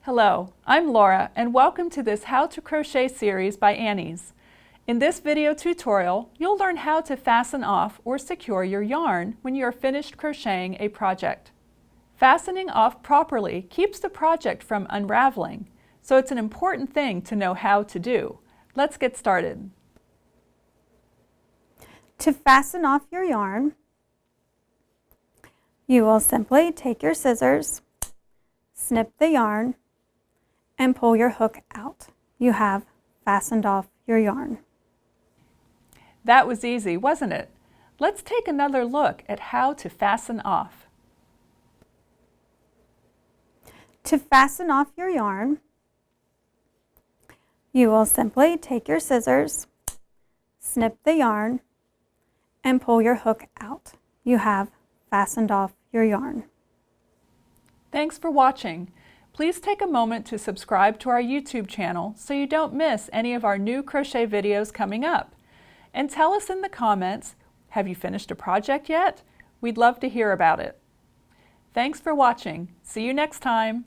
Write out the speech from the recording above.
Hello, I'm Laura and welcome to this How to Crochet series by Annie's. In this video tutorial, you'll learn how to fasten off or secure your yarn when you are finished crocheting a project. Fastening off properly keeps the project from unraveling, so it's an important thing to know how to do. Let's get started. To fasten off your yarn, you will simply take your scissors, snip the yarn, and pull your hook out. You have fastened off your yarn. That was easy, wasn't it? Let's take another look at how to fasten off. To fasten off your yarn, you will simply take your scissors, snip the yarn, and pull your hook out. You have fastened off your yarn. Thanks for watching. Please take a moment to subscribe to our YouTube channel so you don't miss any of our new crochet videos coming up. And tell us in the comments, have you finished a project yet? We'd love to hear about it. Thanks for watching. See you next time.